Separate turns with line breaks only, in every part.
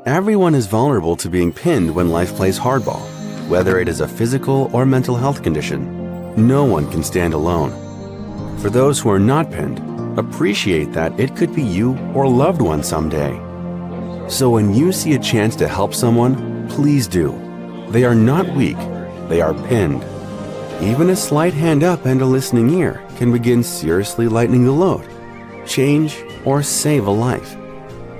Everyone is vulnerable to being pinned when life plays hardball, whether it is a physical or mental health condition. No one can stand alone. For those who are not pinned, appreciate that it could be you or loved one someday. So when you see a chance to help someone, please do. They are not weak, they are pinned. Even a slight hand up and a listening ear can begin seriously lightening the load, change, or save a life.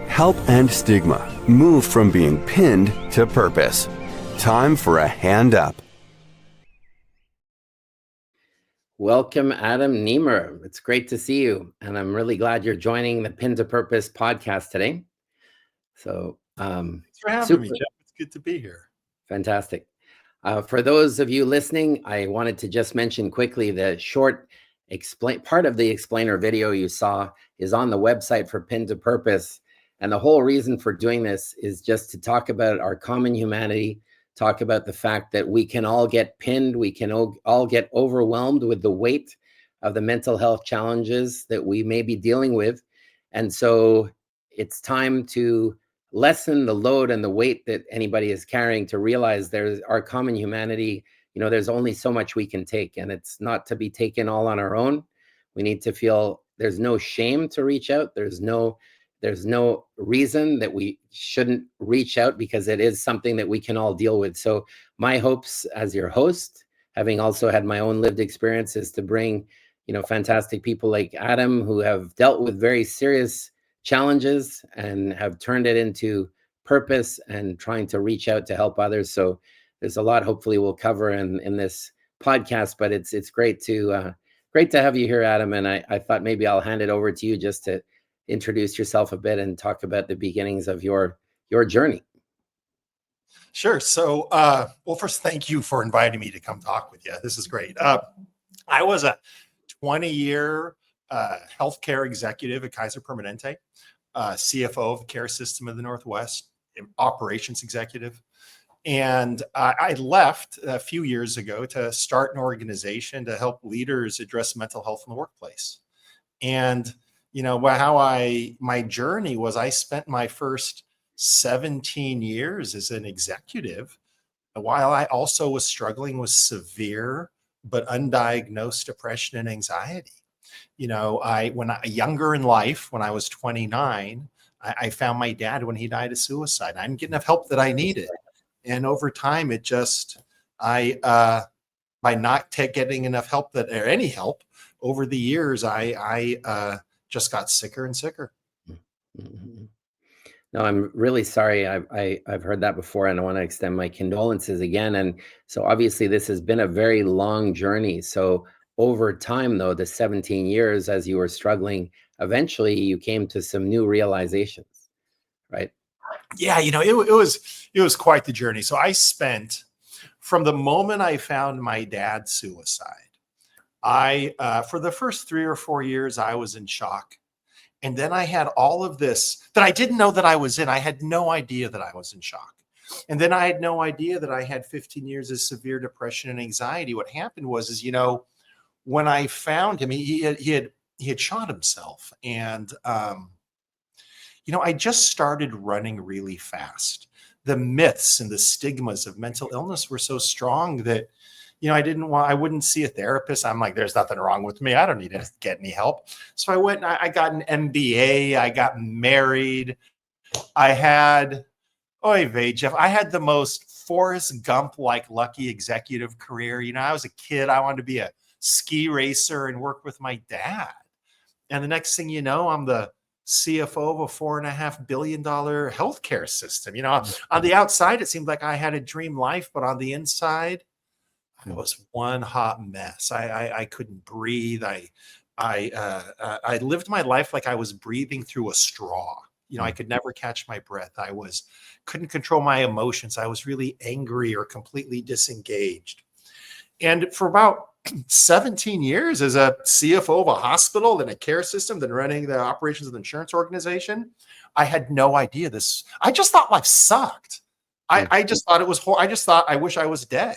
Help end stigma. Move from being pinned to purpose. Time for a hand up.
Welcome, Adam Nemer. It's great to see you, and I'm really glad you're joining the Pin to Purpose podcast today.
So, thanks for having me, Geoff. It's good to be here.
Fantastic. For those of you listening, I wanted to just mention quickly the short part of the explainer video you saw is on the website for Pin to Purpose. And the whole reason for doing this is just to talk about our common humanity, talk about the fact that we can all get pinned, we can all get overwhelmed with the weight of the mental health challenges that we may be dealing with. And so it's time to lessen the load and the weight that anybody is carrying, to realize there's our common humanity. You know, there's only so much we can take, and it's not to be taken all on our own. We need to feel there's no shame to reach out. There's no reason that we shouldn't reach out, because it is something that we can all deal with. So my hopes as your host, having also had my own lived experience, is to bring, fantastic people like Adam, who have dealt with very serious challenges and have turned it into purpose and trying to reach out to help others. So there's a lot hopefully we'll cover in this podcast, but it's great to have you here, Adam. And I thought maybe I'll hand it over to you just to introduce yourself a bit and talk about the beginnings of your journey.
Sure. So, well, first, thank you for inviting me to come talk with you. This is great. I was a 20-year healthcare executive at Kaiser Permanente, CFO of the care system of the Northwest, operations executive. And I left a few years ago to start an organization to help leaders address mental health in the workplace. And my journey was, I spent my first 17 years as an executive while I also was struggling with severe but undiagnosed depression and anxiety. Younger in life, when I was 29, I found my dad when he died of suicide. I didn't get enough help that I needed. And over time, by not getting enough help or any help over the years, I just got sicker and sicker.
Mm-hmm. No, I'm really sorry. I've heard that before, and I want to extend my condolences again. And so obviously this has been a very long journey. So over time, though, the 17 years as you were struggling, eventually you came to some new realizations, right?
Yeah, it was quite the journey. So I spent, from the moment I found my dad's suicide, for the first 3 or 4 years, I was in shock. And then I had all of this that I didn't know that I was in. I had no idea that I was in shock. And then I had no idea that I had 15 years of severe depression and anxiety. What happened was, when I found him, he had shot himself. And, I just started running really fast. The myths and the stigmas of mental illness were so strong that, I wouldn't see a therapist. I'm like, there's nothing wrong with me. I don't need to get any help. So I went and I got an MBA. I got married. I had, Geoff, I had the most Forrest Gump-like lucky executive career. I was a kid. I wanted to be a ski racer and work with my dad. And the next thing you know, I'm the CFO of a $4.5 billion healthcare system. On the outside, it seemed like I had a dream life, but on the inside, it was one hot mess. I couldn't breathe. I lived my life like I was breathing through a straw. I could never catch my breath. Couldn't control my emotions. I was really angry or completely disengaged. And for about 17 years as a CFO of a hospital, then a care system, then running the operations of the insurance organization, I had no idea this. I just thought life sucked. I just thought it was horrible. I just thought I wish I was dead.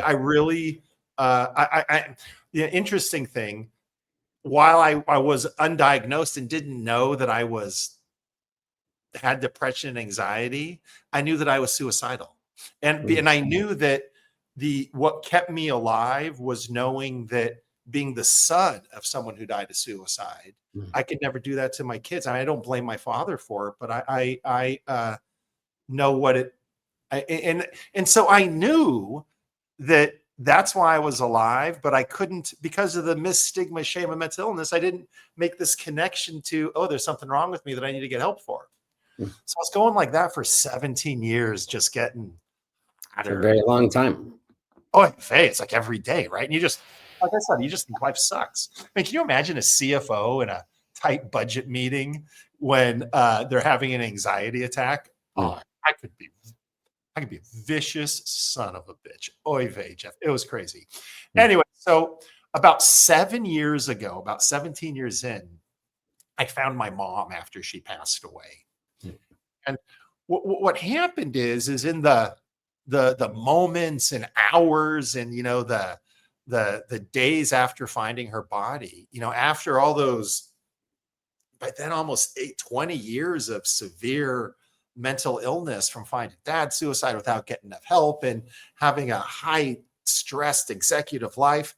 I really, the interesting thing, while I was undiagnosed and didn't know that I was had depression and anxiety, I knew that I was suicidal. And I knew that what kept me alive was knowing that being the son of someone who died of suicide, I could never do that to my kids. And I don't blame my father for it, but I know what it, and so I knew that that's why I was alive, but I couldn't, because of the missed stigma, shame, and mental illness, I didn't make this connection to, oh, there's something wrong with me that I need to get help for. So I was going like that for 17 years, just getting
a very long time.
Oh, it's like every day, right? And you just, like I said, you just think life sucks. I mean, can you imagine a CFO in a tight budget meeting when they're having an anxiety attack? Oh, I could be a vicious son of a bitch. Oy vey, Geoff. It was crazy. Anyway, so about 7 years ago, about 17 years in, I found my mom after she passed away. And what happened is in the moments and hours and, you know, the days after finding her body, you know, after all those, by then almost 20 years of severe mental illness from finding dad suicide without getting enough help and having a high stressed executive life,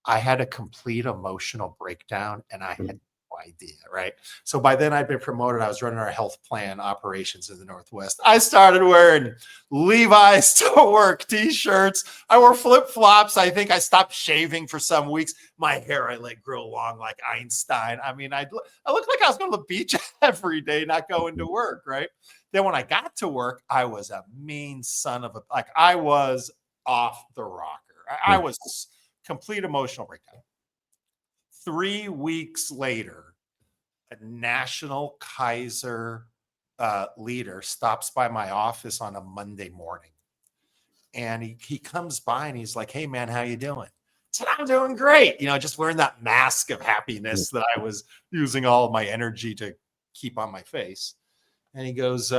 I had a complete emotional breakdown and I had no idea, right? So by then I'd been promoted. I was running our health plan operations in the Northwest. I started wearing Levi's to work t-shirts. I wore flip-flops. I think I stopped shaving for some weeks. My hair I let grow long like Einstein. I mean, I looked like I was going to the beach every day, not going to work, right? Then when I got to work, I was a mean son of a, like I was off the rocker. I was complete emotional breakdown. 3 weeks later, a national Kaiser leader stops by my office on a Monday morning. And he comes by and he's like, hey, man, how you doing? I said, I'm doing great. You know, just wearing that mask of happiness that I was using all of my energy to keep on my face. And he goes,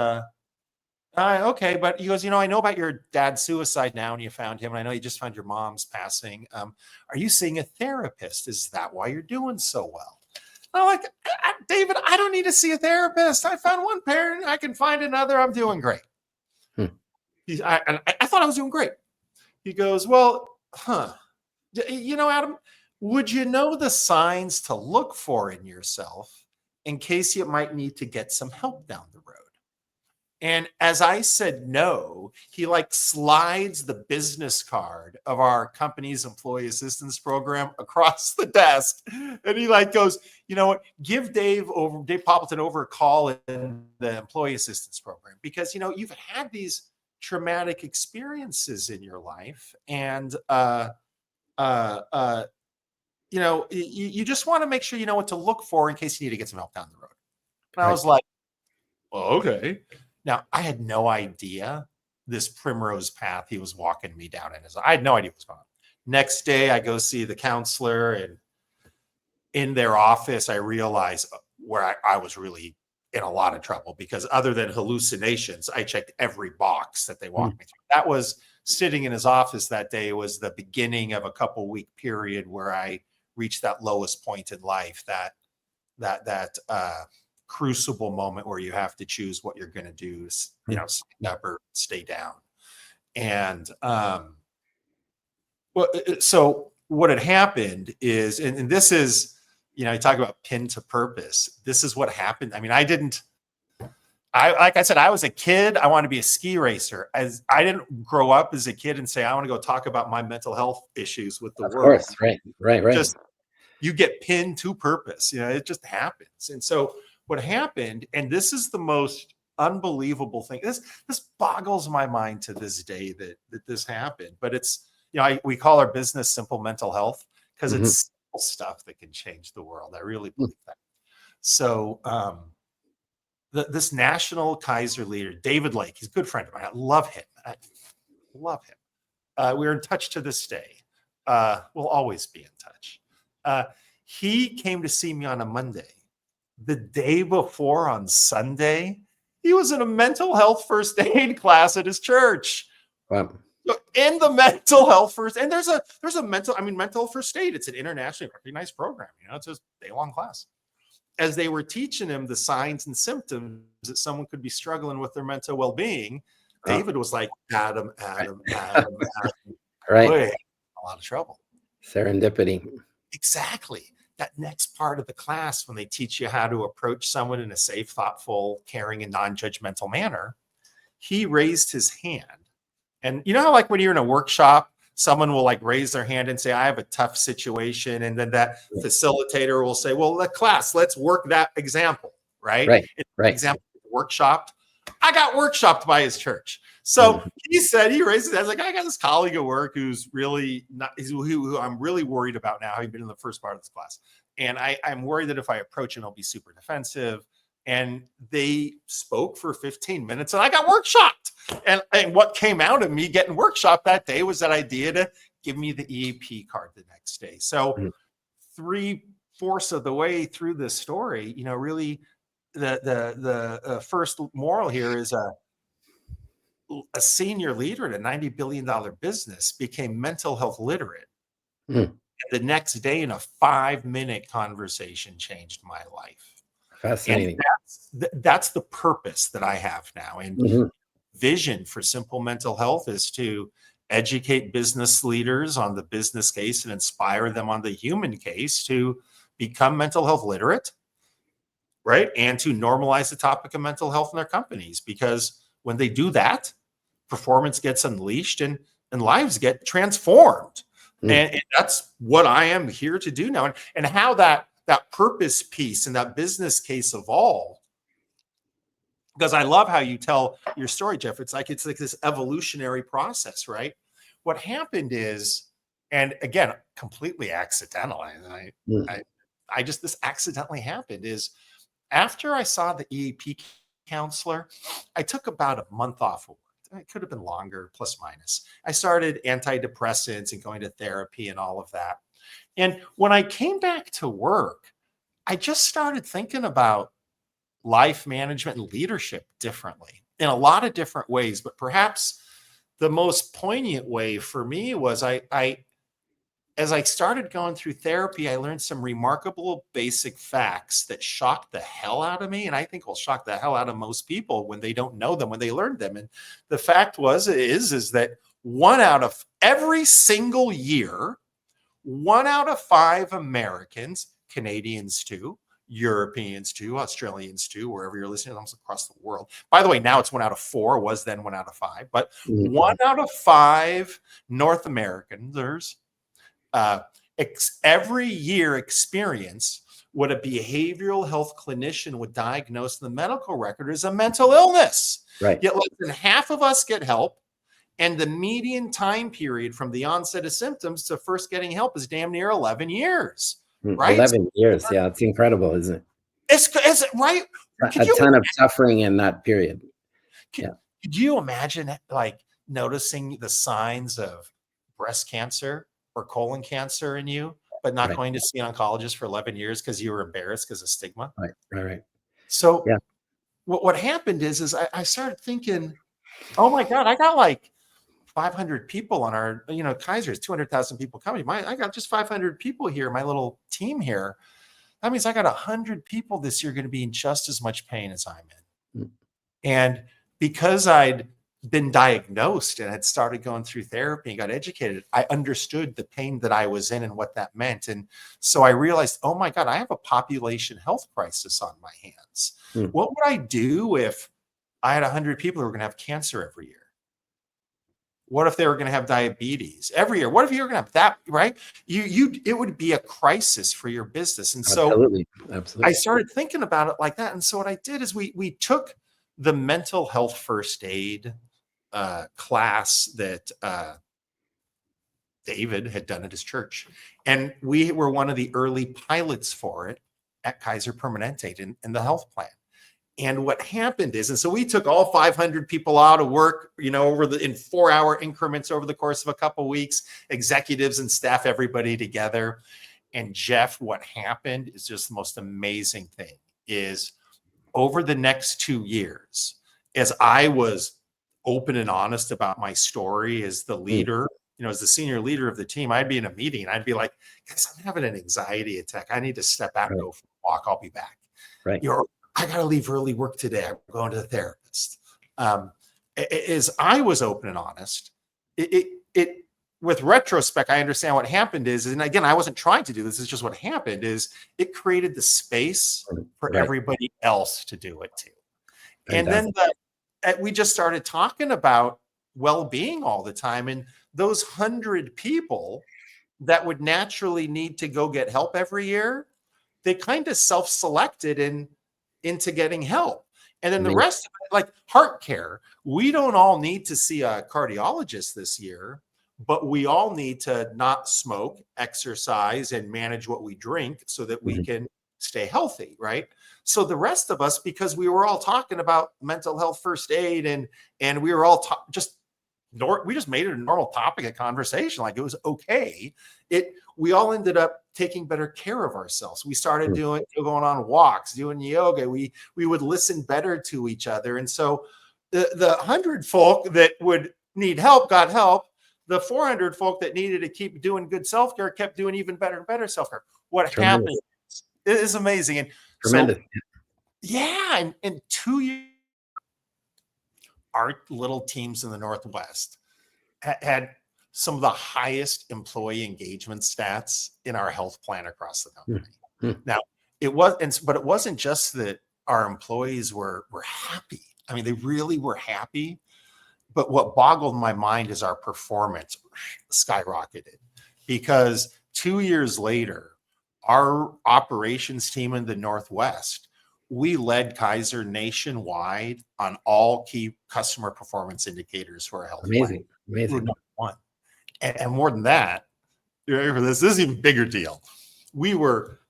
okay, but he goes, you know, I know about your dad's suicide now and you found him. And I know you just found your mom's passing. Are you seeing a therapist? Is that why you're doing so well? I'm like, David, I don't need to see a therapist. I found one parent. I can find another. I'm doing great. I thought I was doing great. He goes, well, you know, Adam, would you know the signs to look for in yourself in case you might need to get some help down the road? And as I said no, he like slides the business card of our company's employee assistance program across the desk. And he like goes, you know what, give Dave Poppleton over a call in the employee assistance program, because, you know, you've had these traumatic experiences in your life. And, you know, you just want to make sure you know what to look for in case you need to get some help down the road. And I was like, well, okay. Now, I had no idea this primrose path he was walking me down in. I had no idea what was going on. Next day, I go see the counselor, and in their office, I realized where I was really in a lot of trouble, because other than hallucinations, I checked every box that they walked me through. That was sitting in his office that day was the beginning of a couple-week period where I reached that lowest point in life, that crucible moment where you have to choose what you're going to do, you know, stand up or stay down. And so what had happened is, and this is, you know, you talk about pin to purpose. This is what happened. I mean, like I said, I was a kid. I wanted to be a ski racer. As I didn't grow up as a kid and say, I want to go talk about my mental health issues with the world.
Of course, right.
Just, you get pinned to purpose. You know, it just happens. And so what happened, and this is the most unbelievable thing. This boggles my mind to this day that this happened. But it's, you know, we call our business Simple Mental Health because it's simple stuff that can change the world. I really believe that. So this national Kaiser leader, David Lake, he's a good friend of mine. I love him. We're in touch to this day. We'll always be in touch. He came to see me on a Monday. The day before, on Sunday, he was in a mental health first aid class at his church.
Wow.
In the mental health first, and there's a mental first aid. It's an internationally recognized program. You know, it's a day-long class. as they were teaching him the signs and symptoms that someone could be struggling with their mental well-being, David was like, Adam, Adam, Adam, Adam.
Right.
Boy, a lot of trouble.
Serendipity.
Exactly. That next part of the class, when they teach you how to approach someone in a safe, thoughtful, caring, and non-judgmental manner, he raised his hand. And you know how, like, when you're in a workshop, someone will like raise their hand and say, I have a tough situation. And then that facilitator will say, well, the class, let's work that example, right?
Right.
Example workshopped. I got workshopped by his church. So he said, he raised his hand. Like, I got this colleague at work who's really not, who I'm really worried about now. Having been in the first part of this class. And I'm worried that if I approach him, he'll be super defensive. And they spoke for 15 minutes and I got workshopped. And what came out of me getting workshopped that day was that idea to give me the EAP card the next day. So 3/4 of the way through this story, you know, really the first moral here is a senior leader at a $90 billion business became mental health literate. The next day in a 5-minute conversation changed my life.
Fascinating.
And that's the purpose that I have now. And vision for Simple Mental Health is to educate business leaders on the business case and inspire them on the human case to become mental health literate, right? And to normalize the topic of mental health in their companies. Because when they do that, performance gets unleashed and lives get transformed. And that's what I am here to do now. And how that purpose piece and that business case evolve, because I love how you tell your story, Geoff. It's like this evolutionary process, right? What happened is, and again, completely accidental. I just, this accidentally happened is after I saw the EAP counselor, I took about a month off of work. It could have been longer, plus minus. I started antidepressants and going to therapy and all of that. And when I came back to work, I just started thinking about life management and leadership differently in a lot of different ways. But perhaps the most poignant way for me was as I started going through therapy, I learned some remarkable basic facts that shocked the hell out of me. And I think will shock the hell out of most people when they don't know them, when they learned them. And the fact is that 1 out of every single year, 1 out of 5 Americans, Canadians too, Europeans too, Australians too, wherever you're listening, almost across the world. By the way, now it's 1 out of 4, was then 1 out of 5, but 1 out of 5 North Americans every year experience what a behavioral health clinician would diagnose in the medical record as a mental illness.
Right.
Yet less than half of us get help. And the median time period from the onset of symptoms to first getting help is damn near 11 years. Right?
11 years. Yeah. It's incredible, isn't it?
Is it right?
A ton of suffering in that period.
Could you imagine like noticing the signs of breast cancer or colon cancer in you, but not going to see an oncologist for 11 years because you were embarrassed because of stigma?
Right.
So what happened is I started thinking, oh my God, I got like 500 people on our, Kaiser's 200,000 people coming. I got just 500 people here, my little team here. That means I got 100 people this year going to be in just as much pain as I'm in. And because I'd been diagnosed and had started going through therapy and got educated, I understood the pain that I was in and what that meant. And so I realized, oh my God, I have a population health crisis on my hands. What would I do if I had 100 people who were going to have cancer every year? What if they were going to have diabetes every year? What if you were going to have that, right? It would be a crisis for your business. And so
Absolutely.
I started thinking about it like that. And so what I did is we took the mental health first aid class that David had done at his church. And we were one of the early pilots for it at Kaiser Permanente in the health plan. And what happened is, and so we took all 500 people out of work, in 4-hour increments over the course of a couple of weeks, executives and staff, everybody together. And Geoff, what happened is just the most amazing thing is over the next 2 years, as I was open and honest about my story as the leader, as the senior leader of the team, I'd be in a meeting and I'd be like, guys, I'm having an anxiety attack. I need to step out and go for a walk. I'll be back.
Right.
I got to leave early work today. I'm going to the therapist. As I was open and honest, it with retrospect, I understand what happened is, and again, I wasn't trying to do this. It's just what happened is it created the space for
Right.
everybody else to do it too.
Fantastic.
And then we just started talking about well-being all the time. And those 100 people that would naturally need to go get help every year, they kind of self-selected into getting help. And then the
Amazing.
rest of it, like heart care, we don't all need to see a cardiologist this year, but we all need to not smoke, exercise, and manage what we drink so that we can stay healthy, right? So the rest of us, because we were all talking about mental health first aid and we were all we just made it a normal topic of conversation, like it was okay. We all ended up taking better care of ourselves. We started going on walks, doing yoga. We would listen better to each other. And so the 100 folk that would need help got help. The 400 folk that needed to keep doing good self-care kept doing even better and better self-care. What happened is amazing. And
Tremendous.
so, yeah, in 2 years, our little teams in the Northwest had some of the highest employee engagement stats in our health plan across the company. Now, but it wasn't just that our employees were happy. I mean, they really were happy. But what boggled my mind is our performance skyrocketed, because 2 years later, our operations team in the Northwest, we led Kaiser nationwide on all key customer performance indicators for our health plan. We were number one. And more than that, you ready for this? This is an even bigger deal. We were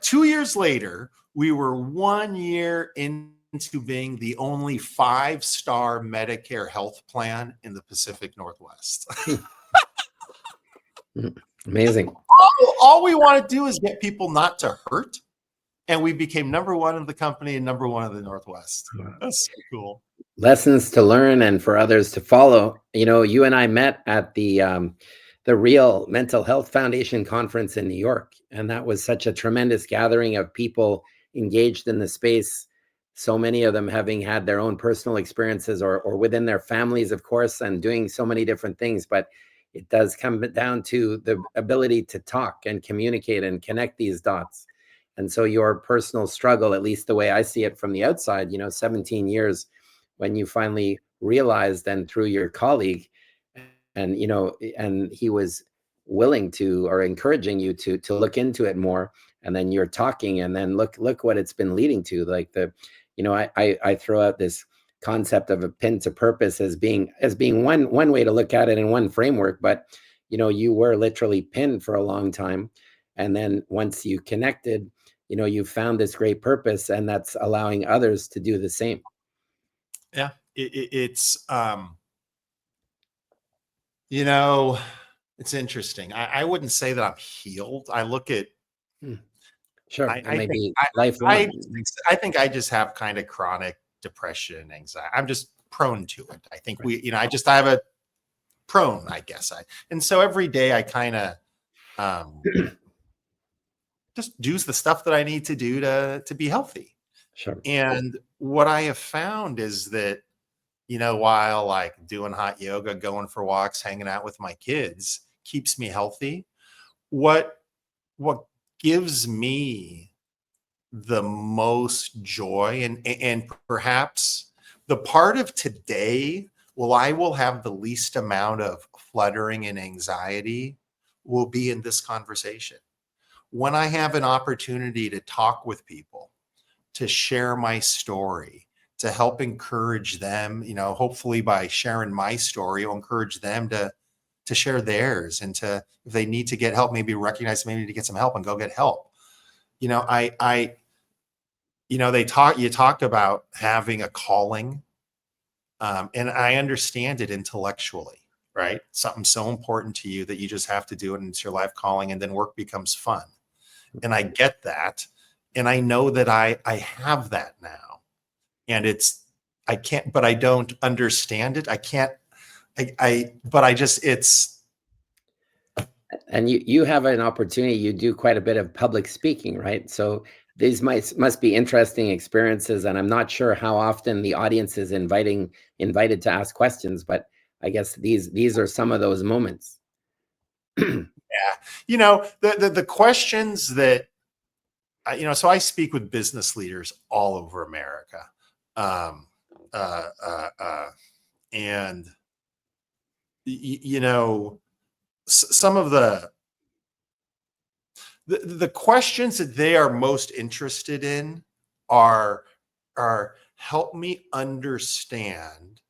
2 years later, we were 1 year into being the only 5-star Medicare health plan in the Pacific Northwest.
Amazing.
All we want to do is get people not to hurt. And we became number one in the company and number one in the Northwest. That's so cool.
Lessons to learn and for others to follow. You know, you and I met at the Real Mental Health Foundation conference in New York. And that was such a tremendous gathering of people engaged in the space. So many of them having had their own personal experiences or within their families, of course, and doing so many different things. But it does come down to the ability to talk and communicate and connect these dots. And so your personal struggle, at least the way I see it from the outside, 17 years when you finally realized, and through your colleague, and he was willing to, or encouraging you to look into it more, and then you're talking, and then look what it's been leading to. Like I throw out this concept of a pin to purpose as being one way to look at it in one framework, but you were literally pinned for a long time, and then once you connected, you found this great purpose, and that's allowing others to do the same.
Yeah, it's it's interesting. I wouldn't say that I'm healed. I look at
sure,
I think I just have kind of chronic depression and anxiety. I'm just prone to it. I think I have a prone, I guess. And so every day I kind of just do the stuff that I need to do to be healthy.
Sure.
And what I have found is that, while like doing hot yoga, going for walks, hanging out with my kids keeps me healthy, what gives me the most joy and perhaps the part of today, I will have the least amount of fluttering and anxiety, will be in this conversation. When I have an opportunity to talk with people, to share my story, to help encourage them, hopefully by sharing my story, I'll encourage them to share theirs, and if they need to get help, maybe recognize maybe need to get some help and go get help. You talked about having a calling, and I understand it intellectually, right? Something so important to you that you just have to do it, and it's your life calling, and then work becomes fun. And I get that. And I know that I have that now, and I can't, but I don't understand it. I can't, but I just, it's.
And you have an opportunity, you do quite a bit of public speaking, right? So These must be interesting experiences, and I'm not sure how often the audience is invited to ask questions, but I guess these are some of those moments.
Yeah, you know, the questions that so I speak with business leaders all over America, um, and you know, some of the questions that they are most interested in are help me understand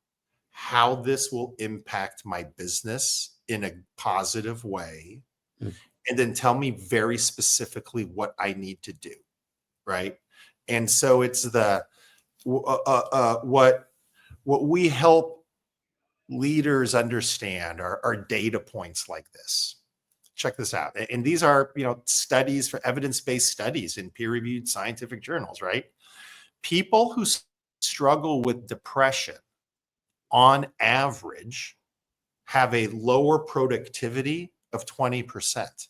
how this will impact my business in a positive way,
Mm.
and then tell me very specifically what I need to do, right? And so it's what we help leaders understand are data points like this. Check this out. And these are, studies, for evidence-based studies in peer-reviewed scientific journals, right? People who struggle with depression on average have a lower productivity of 20%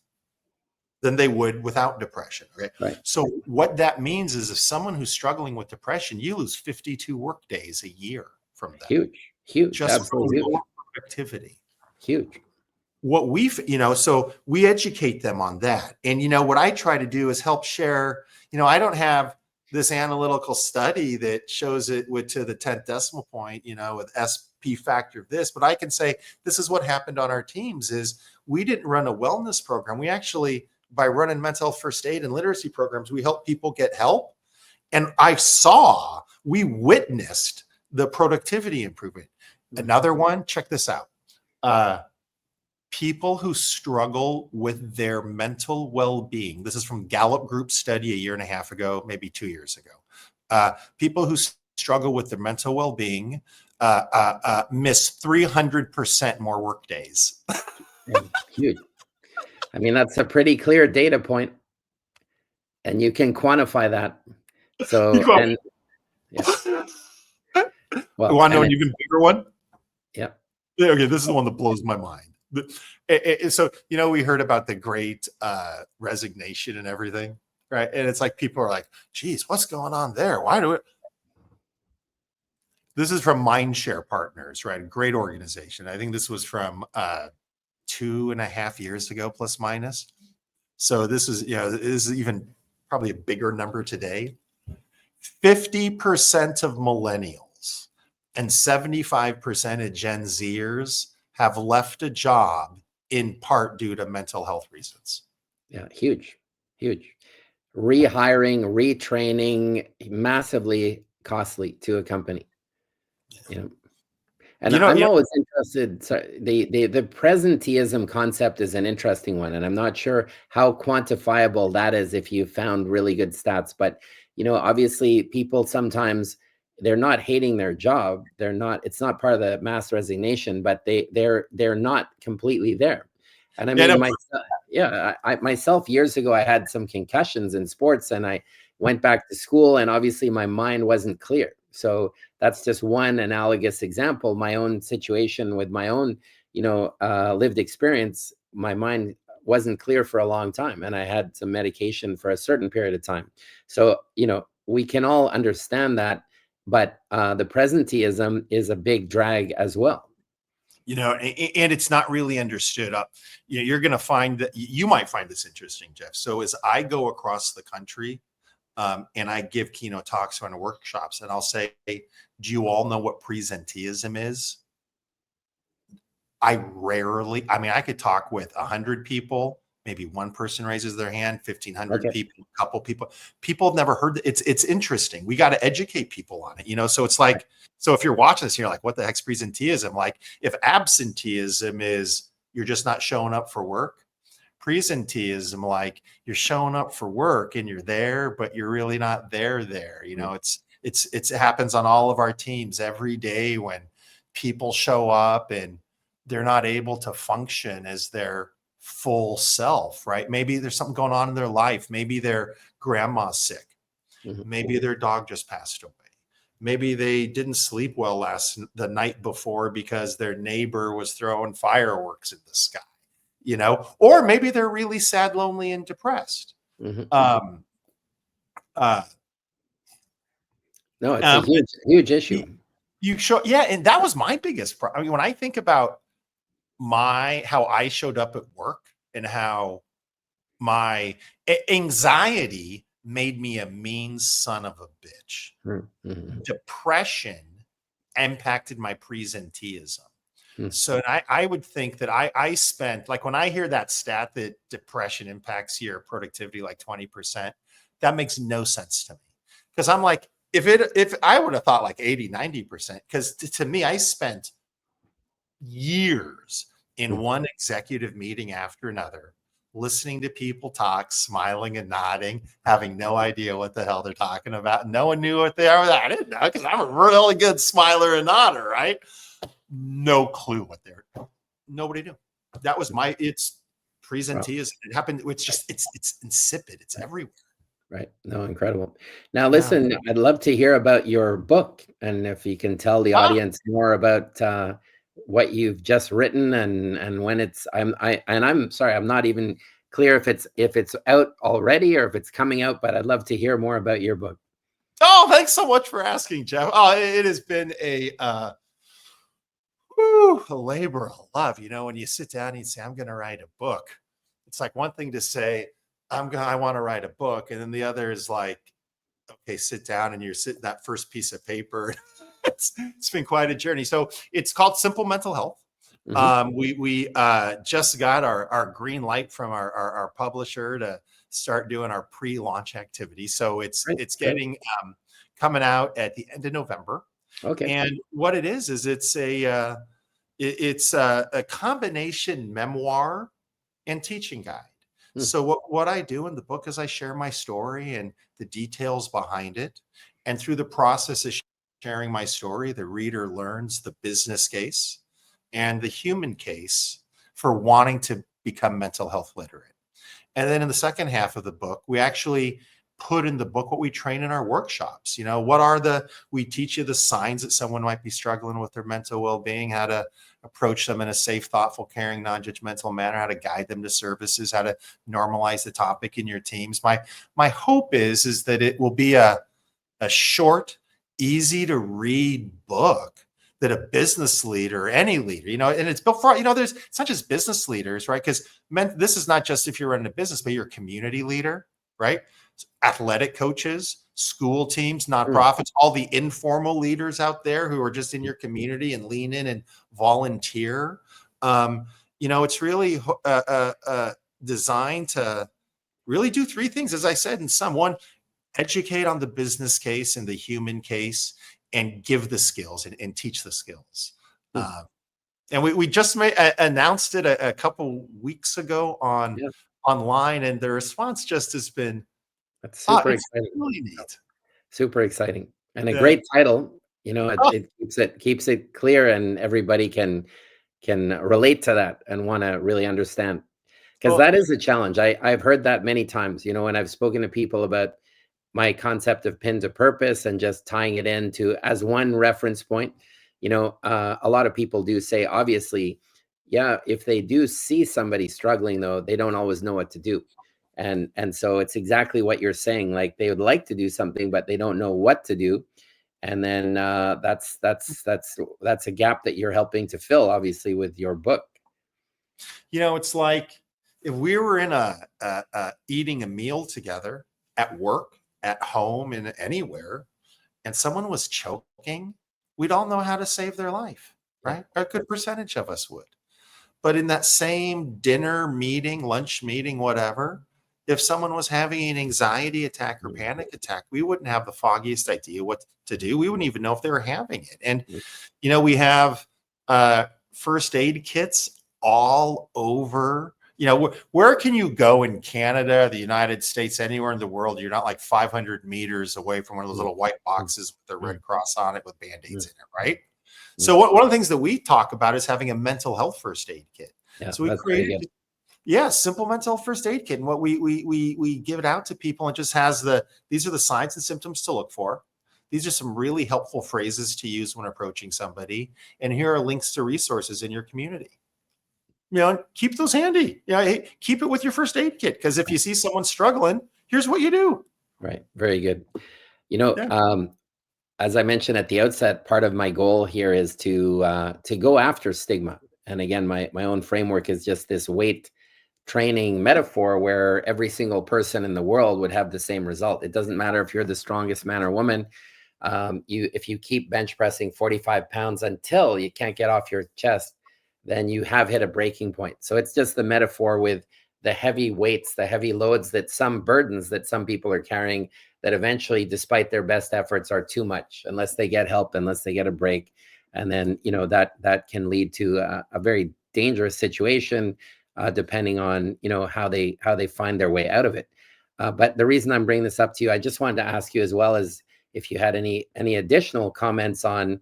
than they would without depression. Okay.
Right.
So what that means is if someone who's struggling with depression, you lose 52 work days a year from them
Huge,
just from
absolutely huge.
lower productivity.
Huge.
What so we educate them on that. And, what I try to do is help share, I don't have this analytical study that shows it to the 10th decimal point, with SP factor of this, but I can say, this is what happened on our teams is we didn't run a wellness program. We actually, by running mental health first aid and literacy programs, we help people get help. And we witnessed the productivity improvement. Another one, check this out. People who struggle with their mental well-being. This is from Gallup Group study a year and a half ago, maybe 2 years ago. People who struggle with their mental well-being miss 300% more work days.
Yeah, huge. I mean, that's a pretty clear data point, and you can quantify that. So, and yeah, well,
you want to know an even bigger one?
Yeah.
Okay, this is the one that blows my mind. So, we heard about the great resignation and everything, right? And it's like people are like, geez, what's going on there? Why do it? This is from Mindshare Partners, right? A great organization. I think this was from 2.5 years ago, plus minus. So this is, this is even probably a bigger number today. 50% of millennials and 75% of Gen Zers have left a job in part due to mental health reasons.
Yeah, huge. Rehiring, retraining, massively costly to a company. And I'm always interested. So the presenteeism concept is an interesting one, and I'm not sure how quantifiable that is if you found really good stats. But obviously, people sometimes they're not hating their job. They're not. It's not part of the mass resignation, but they're not completely there. And I mean, myself years ago, I had some concussions in sports, and I went back to school, and obviously, my mind wasn't clear. So that's just one analogous example. My own situation with my own, lived experience, my mind wasn't clear for a long time, and I had some medication for a certain period of time. So, we can all understand that, but the presenteeism is a big drag as well.
And it's not really understood. You're going to find that you might find this interesting, Geoff. So as I go across the country, and I give keynote talks on workshops, and I'll say, do you all know what presenteeism is? I could talk with 100 people, maybe one person raises their hand, 1,500 people, a couple people have never heard it. It's interesting. We got to educate people on it, so it's like, so if you're watching this, you're like, what the heck's presenteeism? Like if absenteeism is you're just not showing up for work, presenteeism, like you're showing up for work and you're there, but you're really not there. It happens on all of our teams every day when people show up and they're not able to function as their full self, right? Maybe there's something going on in their life. Maybe their grandma's sick. Mm-hmm. Maybe their dog just passed away. Maybe they didn't sleep well the night before because their neighbor was throwing fireworks in the sky. Or maybe they're really sad, lonely, and depressed. Mm-hmm. Uh,
No, it's a
um,
huge, huge issue.
you show, yeah, and that was my biggest problem. I mean, when I think about how I showed up at work and how my anxiety made me a mean son of a bitch.
Mm-hmm.
Depression impacted my presenteeism.
Mm-hmm.
So I would think that I spent, like, when I hear that stat that depression impacts your productivity like 20%, that makes no sense to me. Because I'm like, if I would have thought like 80, 90%, because to me, I spent years in one executive meeting after another, listening to people talk, smiling and nodding, having no idea what the hell they're talking about. No one knew what they are. I didn't know, because I'm a really good smiler and nodder, right? No clue what they're. Nobody knew. That was it's presenteeism. It happened. It's insipid. It's everywhere.
Right. No, incredible. Now,
Yeah.
listen, I'd love to hear about your book, and if you can tell the audience more about what you've just written and when it's. I'm sorry, I'm not even clear if it's out already or if it's coming out, but I'd love to hear more about your book.
Oh, thanks so much for asking, Geoff. Oh, it has been a labor of love. You know, when you sit down and you say, I'm going to write a book, it's like one thing to say, I want to write a book. And then the other is like, okay, sit down, and you're sitting that first piece of paper. It's been quite a journey. So it's called Simple Mental Health.
Mm-hmm.
We just got our green light from our publisher to start doing our pre-launch activity. So it's getting coming out at the end of November.
Okay.
And what it is it's a combination memoir and teaching guide. So what I do in the book is I share my story and the details behind it. And through the process of sharing my story, the reader learns the business case and the human case for wanting to become mental health literate. And then in the second half of the book, we actually put in the book what we train in our workshops. You know, we teach you the signs that someone might be struggling with their mental well-being, how to approach them in a safe, thoughtful, caring, non-judgmental manner, how to guide them to services, how to normalize the topic in your teams. My hope is that it will be a short, easy to read book that a business leader, any leader, you know, and it's built for, you know, it's not just business leaders, right? Because this is not just if you're running a business, but you're a community leader, right? Athletic coaches, school teams, nonprofits, all the informal leaders out there who are just in your community and lean in and volunteer. You know, it's really designed to really do three things, as I said, in some. One, educate on the business case and the human case, and give the skills and teach the skills. And we just announced it a couple weeks ago online, and the response just has been,
that's super
it's
exciting.
really neat.
Super exciting, and a great title. You know, it keeps it clear, and everybody can relate to that and want to really understand, because that is a challenge. I've heard that many times. You know, when I've spoken to people about my concept of pin to purpose and just tying it into as one reference point. You know, a lot of people do say, obviously, yeah, if they do see somebody struggling, though, they don't always know what to do. And so it's exactly what you're saying. Like, they would like to do something, but they don't know what to do. And then that's a gap that you're helping to fill, obviously, with your book.
You know, it's like if we were in eating a meal together at work, at home, and anywhere, and someone was choking, we'd all know how to save their life, right? A good percentage of us would. But in that same dinner meeting, lunch meeting, whatever, if someone was having an anxiety attack or panic attack, we wouldn't have the foggiest idea what to do. We wouldn't even know if they were having it. And, you know, we have first aid kits all over. You know, where can you go in Canada, the United States, anywhere in the world? You're not like 500 meters away from one of those little white boxes with the Red Cross on it with Band-Aids in it, right? So one of the things that we talk about is having a mental health first aid kit.
Yeah,
so we created, simple mental health first aid kit. And what we give it out to people, and just has these are the signs and symptoms to look for. These are some really helpful phrases to use when approaching somebody. And here are links to resources in your community. You know, keep those handy. Yeah, keep it with your first aid kit, because if you see someone struggling, here's what you do.
Right. Very good. You know,
Yeah.
as I mentioned at the outset, part of my goal here is to go after stigma. And again, my own framework is just this weight training metaphor where every single person in the world would have the same result. It doesn't matter if you're the strongest man or woman. If you keep bench pressing 45 pounds until you can't get off your chest, then you have hit a breaking point. So it's just the metaphor with the heavy weights, the heavy loads, that some burdens that some people are carrying, that eventually, despite their best efforts, are too much unless they get help, unless they get a break. And then, that can lead to a very dangerous situation, depending on, how they find their way out of it. But the reason I'm bringing this up to you, I just wanted to ask you as well, as if you had any additional comments on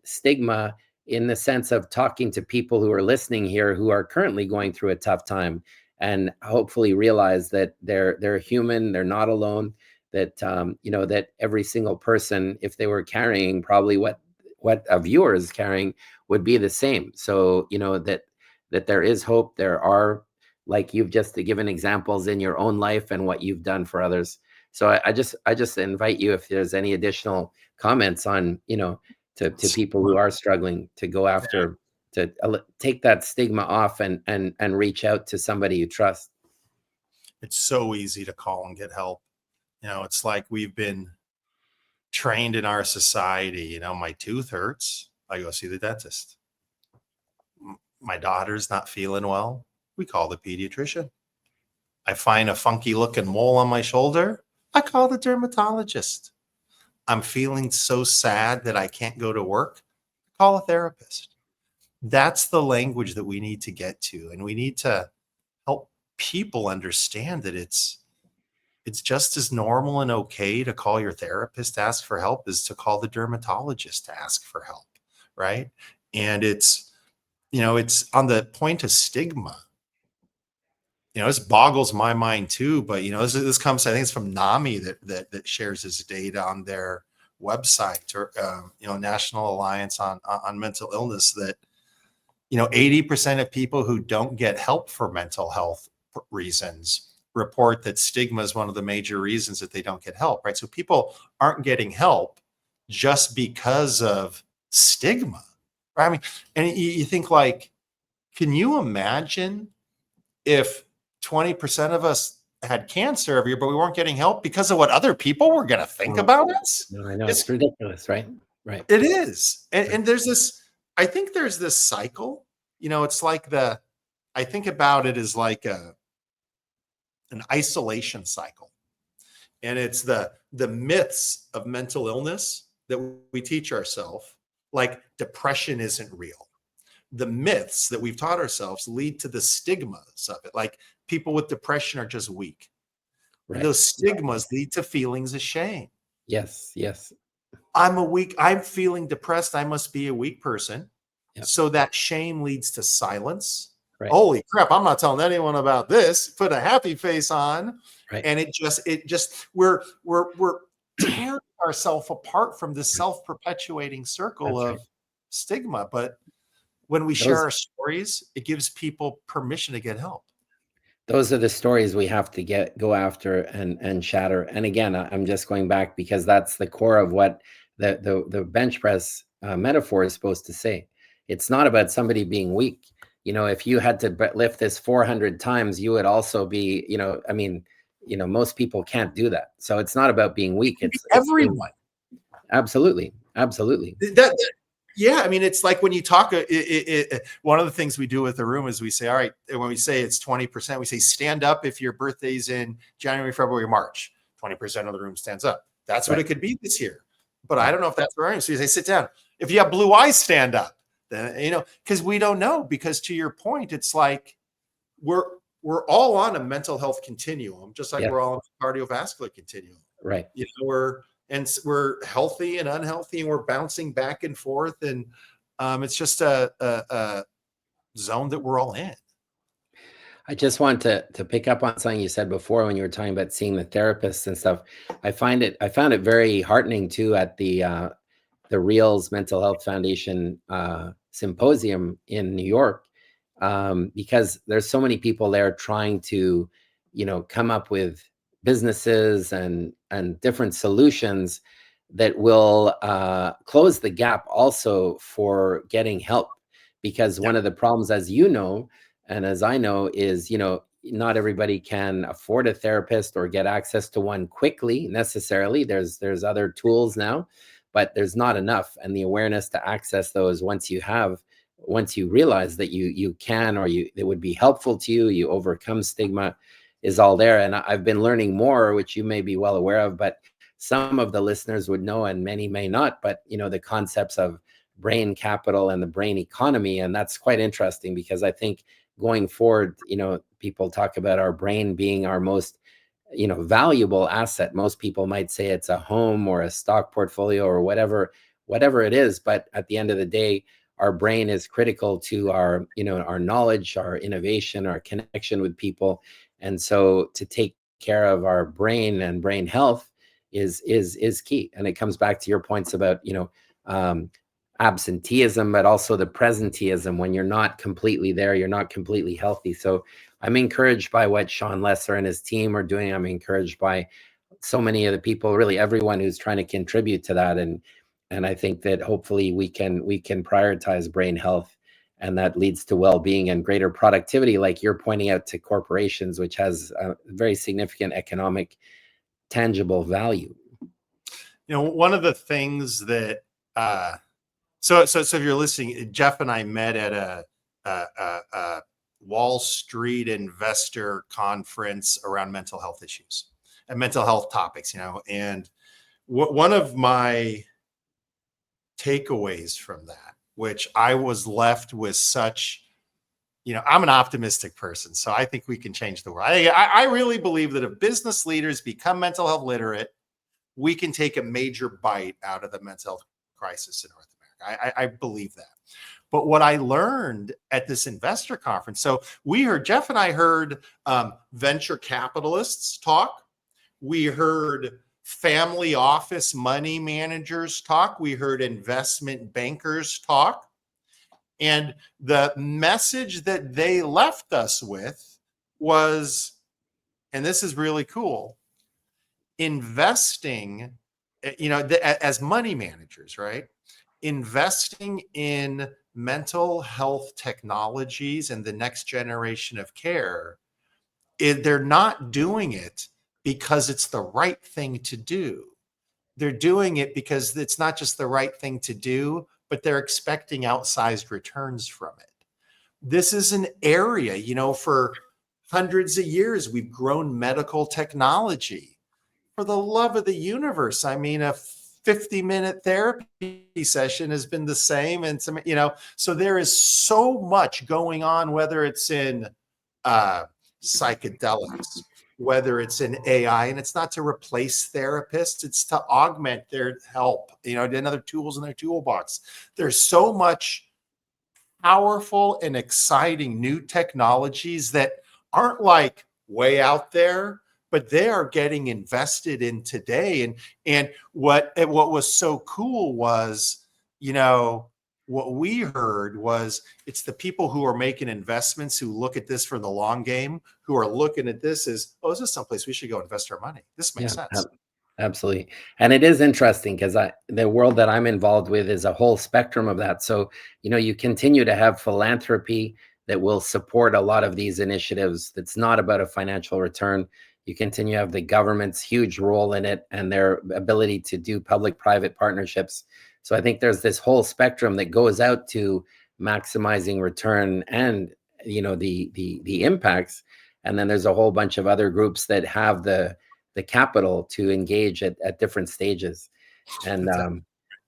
stigma, in the sense of talking to people who are listening here who are currently going through a tough time, and hopefully realize that they're human, they're not alone, that that every single person, if they were carrying probably what a viewer is carrying, would be the same. So that there is hope. There are, like you've just given examples in your own life and what you've done for others. So I just invite you, if there's any additional comments on, to people who are struggling, to go after, to take that stigma off, and reach out to somebody you trust.
It's so easy to call and get help. It's like we've been trained in our society. My tooth hurts, I go see the dentist. My daughter's not feeling well, we call the pediatrician. I find a funky looking mole on my shoulder, I call the dermatologist. I'm feeling so sad that I can't go to work, call a therapist. That's the language that we need to get to. And we need to help people understand that it's just as normal and okay to call your therapist to ask for help as to call the dermatologist to ask for help. Right. And it's on the point of stigma. This boggles my mind too, but this comes, I think it's from NAMI that shares this data on their website, or National Alliance on Mental Illness, that 80% of people who don't get help for mental health reasons report that stigma is one of the major reasons that they don't get help. Right. So people aren't getting help just because of stigma. Right? I mean, and you think, like, can you imagine if 20% of us had cancer every year, but we weren't getting help because of what other people were going to think about us?
No, I know it's ridiculous, right? Right.
It is. And there's this, I think there's this cycle, it's like I think about it as like an isolation cycle. And it's the myths of mental illness that we teach ourselves, like depression isn't real. The myths that we've taught ourselves lead to the stigmas of it. Like, people with depression are just weak.
Right.
Those stigmas lead to feelings of shame.
Yes.
I'm feeling depressed, I must be a weak person.
Yep.
So that shame leads to silence.
Right.
Holy crap, I'm not telling anyone about this. Put a happy face on.
Right.
And it just we're tearing ourselves apart from this self-perpetuating circle of stigma. But when we share our stories, it gives people permission to get help.
Those are the stories we have to go after and shatter. And again, I'm just going back because that's the core of what the bench press metaphor is supposed to say. It's not about somebody being weak. If you had to lift this 400 times, you would also be, most people can't do that. So it's not about being weak. It's
everyone.
Absolutely.
Yeah, I mean, it's like when you talk, one of the things we do with the room is we say, all right, when we say it's 20%, we say stand up if your birthday's in January, February, March. 20% of the room stands up. That's what it could be this year. But I don't know if that's right. So you say, sit down. If you have blue eyes, stand up. Then, because we don't know. Because to your point, it's like we're all on a mental health continuum, just like we're all on a cardiovascular continuum.
Right.
We're healthy and unhealthy, and we're bouncing back and forth. And it's just a zone that we're all in.
I just want to pick up on something you said before when you were talking about seeing the therapists and stuff. I found it very heartening too at the Reels Mental Health Foundation symposium in New York, because there's so many people there trying to, come up with businesses and different solutions that will close the gap also for getting help. Because one of the problems, as you know, and as I know, is, not everybody can afford a therapist or get access to one quickly necessarily. There's other tools now, but there's not enough. And the awareness to access those once you realize that you can, or it would be helpful to you, you overcome stigma, is all there. And I've been learning more, which you may be well aware of, but some of the listeners would know and many may not, but the concepts of brain capital and the brain economy. And that's quite interesting, because I think going forward, people talk about our brain being our most valuable asset. Most people might say it's a home or a stock portfolio or whatever it is, but at the end of the day, our brain is critical to our our knowledge, our innovation, our connection with people. And so to take care of our brain and brain health is key. And it comes back to your points about absenteeism, but also the presenteeism. When you're not completely there, you're not completely healthy. So I'm encouraged by what Sean Lesser and his team are doing. I'm encouraged by so many of the people, really everyone who's trying to contribute to that. And I think that hopefully we can prioritize brain health, and that leads to well-being and greater productivity, like you're pointing out, to corporations, which has a very significant economic tangible value.
One of the things that so if you're listening, Geoff and I met at a Wall Street investor conference around mental health issues and mental health topics, and one of my takeaways from that, which I was left with such, I'm an optimistic person, so I think we can change the world. I really believe that if business leaders become mental health literate, we can take a major bite out of the mental health crisis in North America. I believe that. But what I learned at this investor conference, so Geoff and I heard venture capitalists talk. We heard family office money managers talk. We heard investment bankers talk. And the message that they left us with was, and this is really cool, investing, as money managers, right? Investing in mental health technologies and the next generation of care, they're not doing it because it's the right thing to do. They're doing it because it's not just the right thing to do, but they're expecting outsized returns from it. This is an area, for hundreds of years, we've grown medical technology. For the love of the universe, I mean, a 50-minute therapy session has been the same. And some, so there is so much going on, whether it's in psychedelics, whether it's in AI, and it's not to replace therapists, it's to augment their help, and other tools in their toolbox. There's so much powerful and exciting new technologies that aren't like way out there, but they are getting invested in today. And what was so cool was, what we heard was, it's the people who are making investments who look at this for the long game, who are looking at this as, oh, this is someplace we should go invest our money. This makes sense.
Absolutely. And it is interesting, because the world that I'm involved with is a whole spectrum of that. So, you continue to have philanthropy that will support a lot of these initiatives. That's not about a financial return. You continue to have the government's huge role in it and their ability to do public-private partnerships. So I think there's this whole spectrum that goes out to maximizing return and, the impacts. And then there's a whole bunch of other groups that have the capital to engage at different stages. And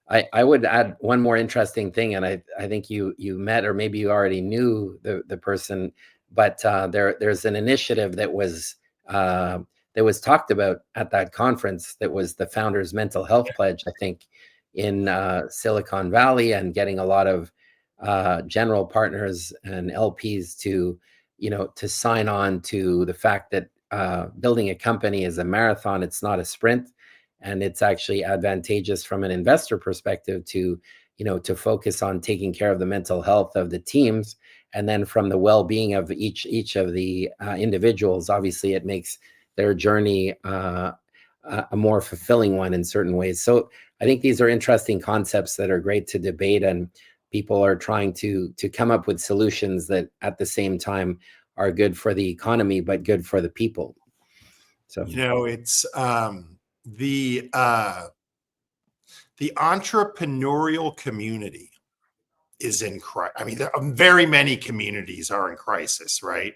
I would add one more interesting thing, and I think you met, or maybe you already knew the person, but there's an initiative that was talked about at that conference, that was the Founders Mental Health Pledge, I think, in Silicon Valley, and getting a lot of general partners and LPs to sign on to the fact that building a company is a marathon, it's not a sprint. And it's actually advantageous from an investor perspective to focus on taking care of the mental health of the teams, and then from the well-being of each of the individuals. Obviously, it makes their journey a more fulfilling one in certain ways. So I think these are interesting concepts that are great to debate, and people are trying to come up with solutions that at the same time are good for the economy, but good for the people. So,
it's the entrepreneurial community is in crisis. I mean, very many communities are in crisis, right?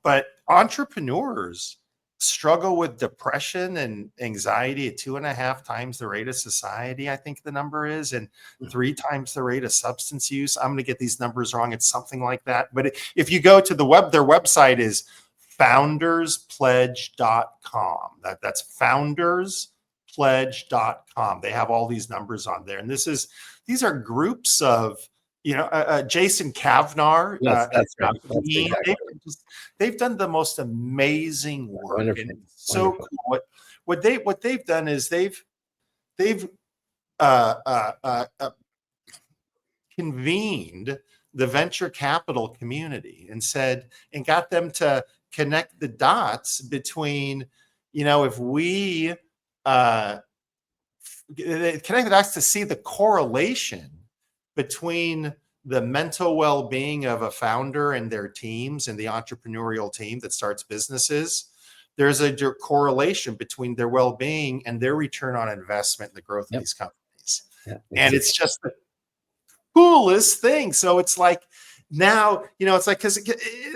But entrepreneurs struggle with depression and anxiety at 2.5 times the rate of society, I think the number is, and 3 times the rate of substance use. I'm going to get these numbers wrong. It's something like that. But if you go to their website is founderspledge.com. That's founderspledge.com. They have all these numbers on there. And these are groups of, Jason Kavnar,
yes, that's right. That's exactly.
they've done the most amazing work.
Wonderful.
And so cool. What they've done is they've convened the venture capital community and got them to connect the dots between, if we connect the dots to see the correlation between the mental well-being of a founder and their teams and the entrepreneurial team that starts businesses. There's a correlation between their well-being and their return on investment and the growth of these companies. And it's just the coolest thing. So it's like, now, it's like, because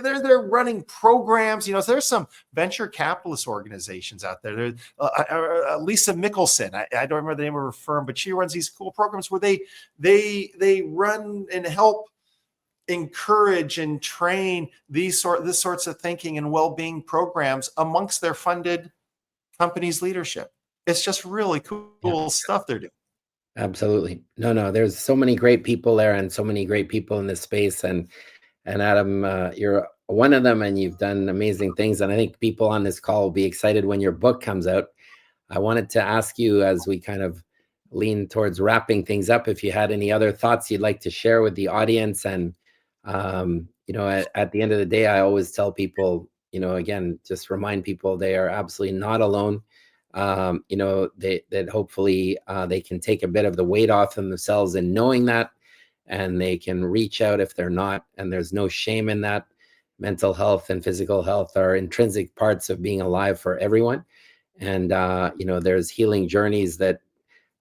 they're running programs, so there's some venture capitalist organizations out there. There's Lisa Mickelson. I don't remember the name of her firm, but she runs these cool programs where they run and help encourage and train this sorts of thinking and well-being programs amongst their funded companies' leadership. It's just really cool stuff they're doing.
Absolutely. No, there's so many great people there and so many great people in this space. And Adam, you're one of them, and you've done amazing things. And I think people on this call will be excited when your book comes out. I wanted to ask you, as we kind of lean towards wrapping things up, if you had any other thoughts you'd like to share with the audience. And, at the end of the day, I always tell people, again, just remind people they are absolutely not alone. That hopefully they can take a bit of the weight off themselves in knowing that, and they can reach out if they're not, and there's no shame in that. Mental health and physical health are intrinsic parts of being alive for everyone. And, there's healing journeys that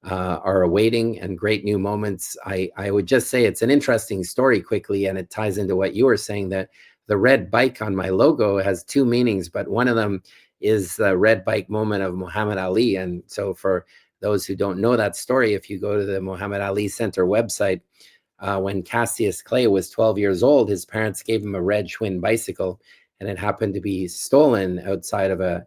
are awaiting and great new moments. I would just say it's an interesting story quickly, and it ties into what you were saying, that the red bike on my logo has 2 meanings, but one of them is the red bike moment of Muhammad Ali. And so for those who don't know that story, if you go to the Muhammad Ali Center website, when Cassius Clay was 12 years old, his parents gave him a red Schwinn bicycle, and it happened to be stolen outside of a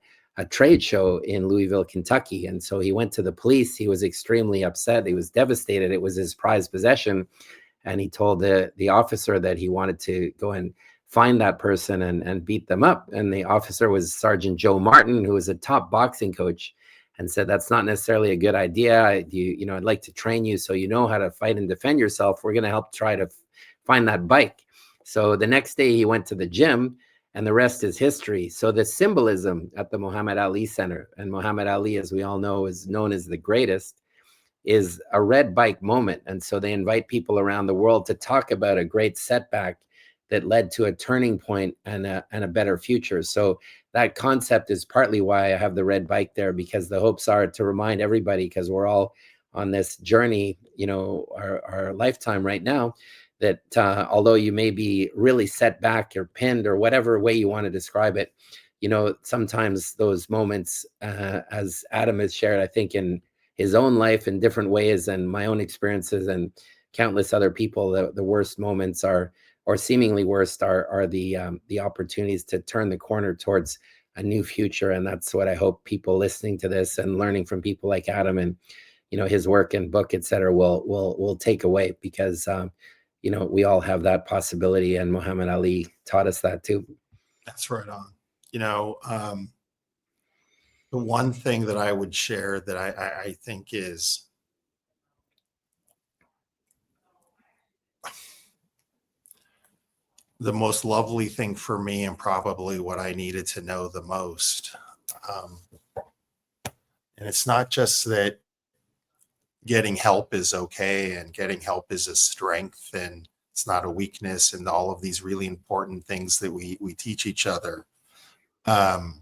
trade show in Louisville, Kentucky. And so he went to the police. He was extremely upset. He was devastated. It was his prized possession. And he told the officer that he wanted to go and find that person and beat them up. And the officer was Sergeant Joe Martin, who was a top boxing coach, and said, that's not necessarily a good idea. I'd like to train you so you know how to fight and defend yourself. We're going to help try to find that bike. So the next day he went to the gym, and the rest is history. So the symbolism at the Muhammad Ali Center, and Muhammad Ali, as we all know, is known as the greatest, is a red bike moment. And so they invite people around the world to talk about a great setback that led to a turning point and a better future. So that concept is partly why I have the red bike there, because the hopes are to remind everybody, because we're all on this journey, our lifetime right now, that although you may be really set back or pinned or whatever way you want to describe it, sometimes those moments, as Adam has shared, I think in his own life in different ways, and my own experiences and countless other people, the worst moments or seemingly worst are the opportunities to turn the corner towards a new future. And that's what I hope people listening to this and learning from people like Adam and, his work and book, et cetera, will take away, because, we all have that possibility. And Muhammad Ali taught us that too.
That's right on. The one thing that I would share that I think is the most lovely thing for me, and probably what I needed to know the most. And it's not just that getting help is okay and getting help is a strength and it's not a weakness, and all of these really important things that we teach each other. And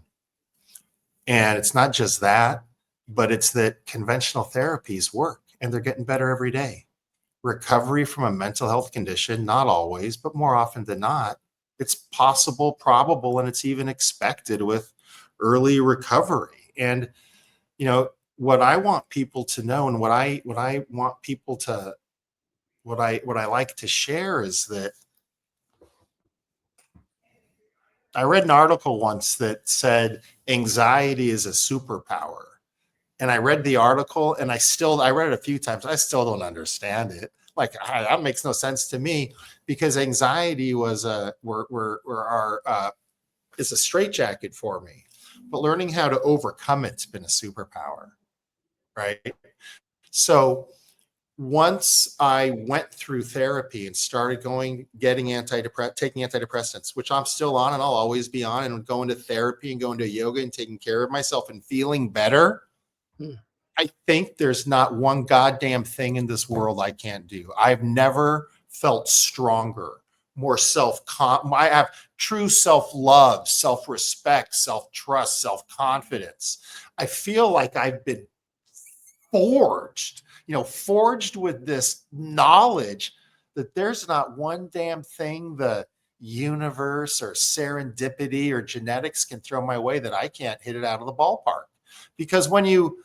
it's not just that, but it's that conventional therapies work and they're getting better every day. Recovery from a mental health condition, not always, but more often than not, it's possible, probable, and it's even expected with early recovery. And, you know, what I want people to know, and what I want people to, what I like to share is that I read an article once that said anxiety is a superpower. And I read the article and I read it a few times. I still don't understand it. Like, that makes no sense to me, because anxiety was is a straitjacket for me, but learning how to overcome it's been a superpower. Right. So once I went through therapy and started taking antidepressants, which I'm still on and I'll always be on, and going to therapy and going to yoga and taking care of myself and feeling better, I think there's not one goddamn thing in this world I can't do. I've never felt stronger, more I have true self-love, self-respect, self-trust, self-confidence. I feel like I've been forged with this knowledge that there's not one damn thing the universe or serendipity or genetics can throw my way that I can't hit it out of the ballpark. Because when you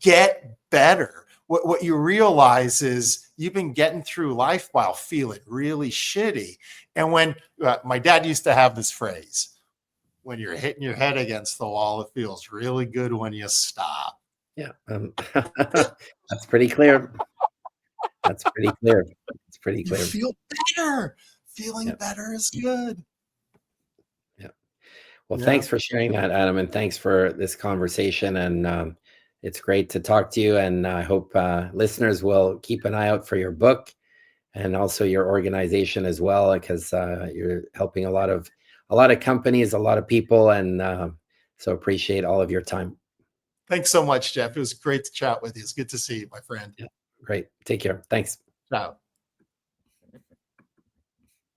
get better, what you realize is you've been getting through life while feeling really shitty. And when my dad used to have this phrase, when you're hitting your head against the wall, it feels really good when you stop.
Yeah. That's pretty clear. That's pretty clear. It's pretty
You
clear.
feel better. Feeling better is good.
Yeah. Well, thanks for sharing that, Adam, and thanks for this conversation. And it's great to talk to you. And I hope listeners will keep an eye out for your book and also your organization as well, because you're helping a lot of companies, a lot of people, and so appreciate all of your time.
Thanks so much, Geoff. It was great to chat with you. It's good to see you, my friend.
Yeah. Great. Take care. Thanks.
Ciao.